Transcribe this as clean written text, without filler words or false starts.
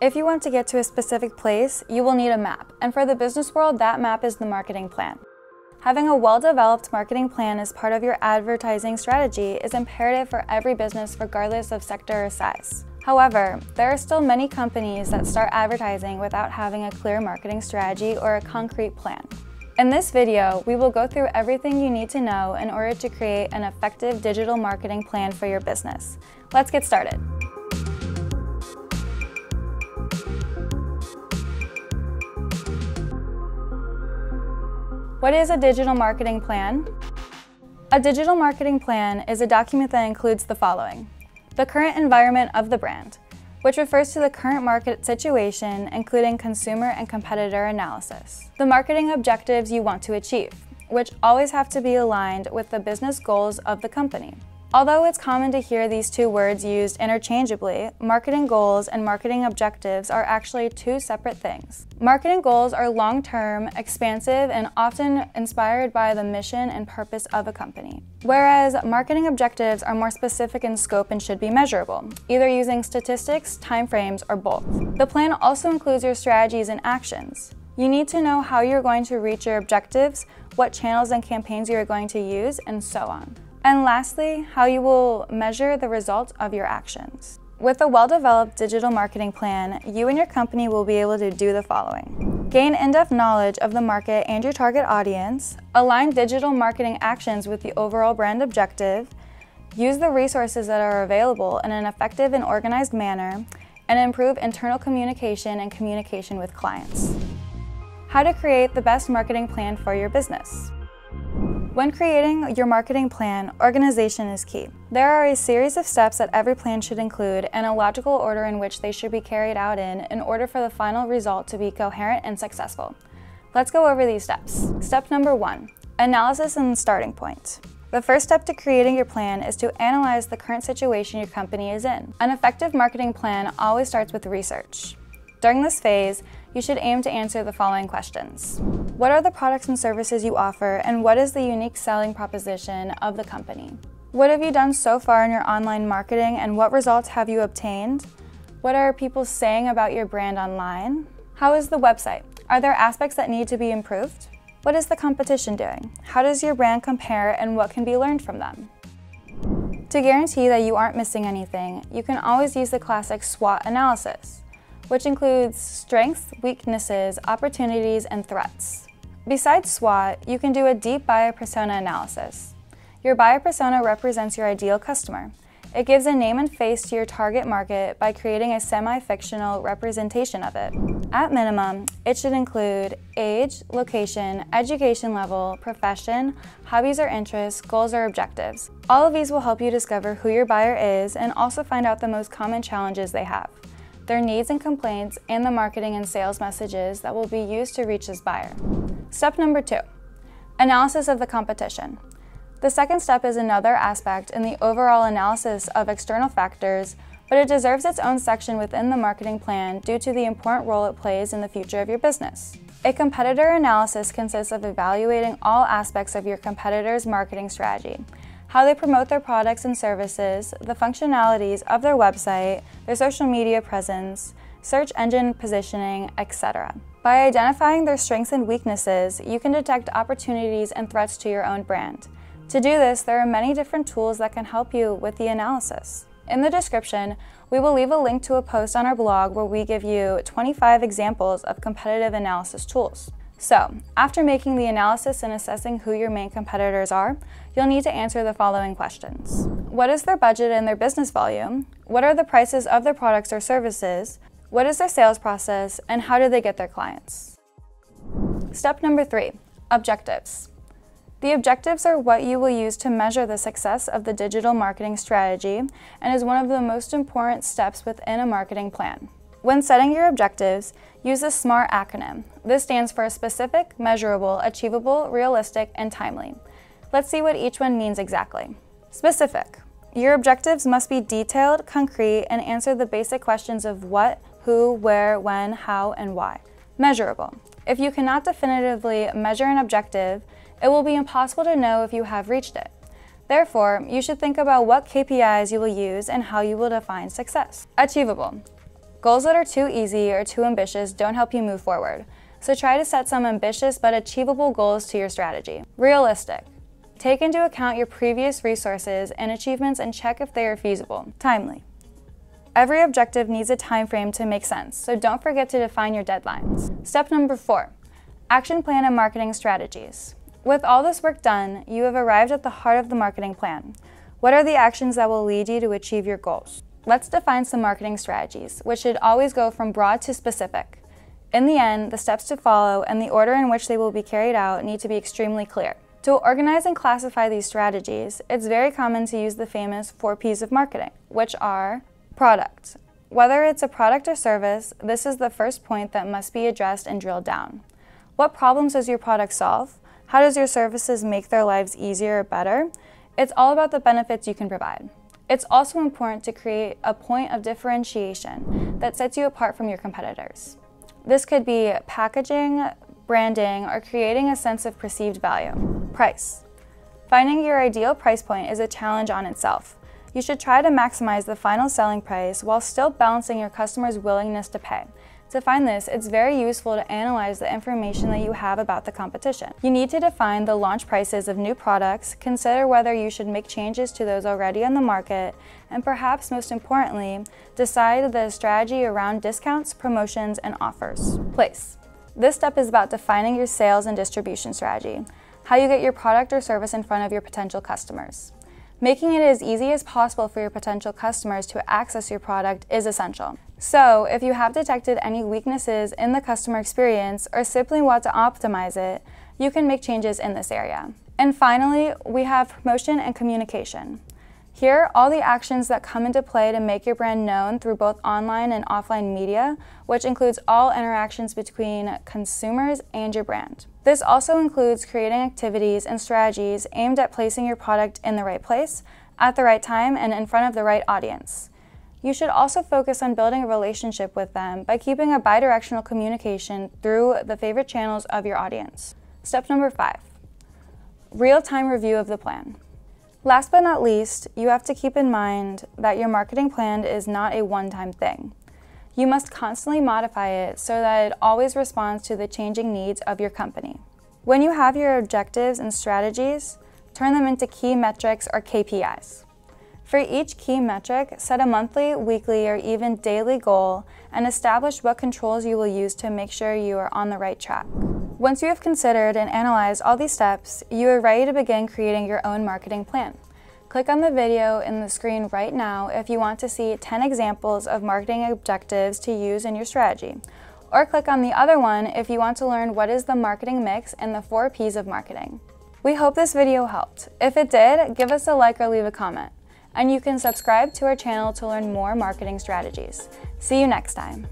If you want to get to a specific place, you will need a map, and for the business world, that map is the marketing plan. Having a well-developed marketing plan as part of your advertising strategy is imperative for every business regardless of sector or size. However, there are still many companies that start advertising without having a clear marketing strategy or a concrete plan. In this video, we will go through everything you need to know in order to create an effective digital marketing plan for your business. Let's get started. What is a digital marketing plan? A digital marketing plan is a document that includes the following: the current environment of the brand, which refers to the current market situation, including consumer and competitor analysis. The marketing objectives you want to achieve, which always have to be aligned with the business goals of the company. Although it's common to hear these two words used interchangeably, marketing goals and marketing objectives are actually two separate things. Marketing goals are long-term, expansive, and often inspired by the mission and purpose of a company, whereas marketing objectives are more specific in scope and should be measurable, either using statistics, timeframes, or both. The plan also includes your strategies and actions. You need to know how you're going to reach your objectives, what channels and campaigns you are going to use, and so on. And lastly, how you will measure the results of your actions. With a well-developed digital marketing plan, you and your company will be able to do the following: gain in-depth knowledge of the market and your target audience, align digital marketing actions with the overall brand objective, use the resources that are available in an effective and organized manner, and improve internal communication and communication with clients. How to create the best marketing plan for your business. When creating your marketing plan, organization is key. There are a series of steps that every plan should include and a logical order in which they should be carried out in order for the final result to be coherent and successful. Let's go over these steps. Step number 1, analysis and starting point. The first step to creating your plan is to analyze the current situation your company is in. An effective marketing plan always starts with research. During this phase, you should aim to answer the following questions. What are the products and services you offer, and what is the unique selling proposition of the company? What have you done so far in your online marketing, and what results have you obtained? What are people saying about your brand online? How is the website? Are there aspects that need to be improved? What is the competition doing? How does your brand compare, and what can be learned from them? To guarantee that you aren't missing anything, you can always use the classic SWOT analysis, which includes strengths, weaknesses, opportunities, and threats. Besides SWOT, you can do a deep buyer persona analysis. Your buyer persona represents your ideal customer. It gives a name and face to your target market by creating a semi-fictional representation of it. At minimum, it should include age, location, education level, profession, hobbies or interests, goals or objectives. All of these will help you discover who your buyer is and also find out the most common challenges they have, their needs and complaints, and the marketing and sales messages that will be used to reach this buyer. Step number 2, analysis of the competition. The second step is another aspect in the overall analysis of external factors, but it deserves its own section within the marketing plan due to the important role it plays in the future of your business. A competitor analysis consists of evaluating all aspects of your competitor's marketing strategy, how they promote their products and services, the functionalities of their website, their social media presence, search engine positioning, etc. By identifying their strengths and weaknesses, you can detect opportunities and threats to your own brand. To do this, there are many different tools that can help you with the analysis. In the description, we will leave a link to a post on our blog where we give you 25 examples of competitive analysis tools. So, after making the analysis and assessing who your main competitors are, you'll need to answer the following questions. What is their budget and their business volume? What are the prices of their products or services? What is their sales process? And how do they get their clients? Step number 3, objectives. The objectives are what you will use to measure the success of the digital marketing strategy and is one of the most important steps within a marketing plan. When setting your objectives, use the SMART acronym. This stands for specific, measurable, achievable, realistic, and timely. Let's see what each one means exactly. Specific. Your objectives must be detailed, concrete, and answer the basic questions of what, who, where, when, how, and why. Measurable. If you cannot definitively measure an objective, it will be impossible to know if you have reached it. Therefore, you should think about what KPIs you will use and how you will define success. Achievable. Goals that are too easy or too ambitious don't help you move forward, so try to set some ambitious but achievable goals to your strategy. Realistic. Take into account your previous resources and achievements and check if they are feasible. Timely. Every objective needs a time frame to make sense, so don't forget to define your deadlines. Step number 4, action plan and marketing strategies. With all this work done, you have arrived at the heart of the marketing plan. What are the actions that will lead you to achieve your goals? Let's define some marketing strategies, which should always go from broad to specific. In the end, the steps to follow and the order in which they will be carried out need to be extremely clear. To organize and classify these strategies, it's very common to use the famous 4 Ps of marketing, which are product. Whether it's a product or service, this is the first point that must be addressed and drilled down. What problems does your product solve? How does your services make their lives easier or better? It's all about the benefits you can provide. It's also important to create a point of differentiation that sets you apart from your competitors. This could be packaging, branding, or creating a sense of perceived value. Price. Finding your ideal price point is a challenge on itself. You should try to maximize the final selling price while still balancing your customers' willingness to pay. To find this, it's very useful to analyze the information that you have about the competition. You need to define the launch prices of new products, consider whether you should make changes to those already on the market, and perhaps most importantly, decide the strategy around discounts, promotions, and offers. Place. This step is about defining your sales and distribution strategy, how you get your product or service in front of your potential customers. Making it as easy as possible for your potential customers to access your product is essential. So, if you have detected any weaknesses in the customer experience or simply want to optimize it, you can make changes in this area. And finally, we have promotion and communication. Here are all the actions that come into play to make your brand known through both online and offline media, which includes all interactions between consumers and your brand. This also includes creating activities and strategies aimed at placing your product in the right place, at the right time, and in front of the right audience. You should also focus on building a relationship with them by keeping a bidirectional communication through the favorite channels of your audience. Step number 5, real-time review of the plan. Last but not least, you have to keep in mind that your marketing plan is not a one-time thing. You must constantly modify it so that it always responds to the changing needs of your company. When you have your objectives and strategies, turn them into key metrics or KPIs. For each key metric, set a monthly, weekly, or even daily goal and establish what controls you will use to make sure you are on the right track. Once you have considered and analyzed all these steps, you are ready to begin creating your own marketing plan. Click on the video in the screen right now if you want to see 10 examples of marketing objectives to use in your strategy. Or click on the other one if you want to learn what is the marketing mix and the 4 Ps of marketing. We hope this video helped. If it did, give us a like or leave a comment. And you can subscribe to our channel to learn more marketing strategies. See you next time.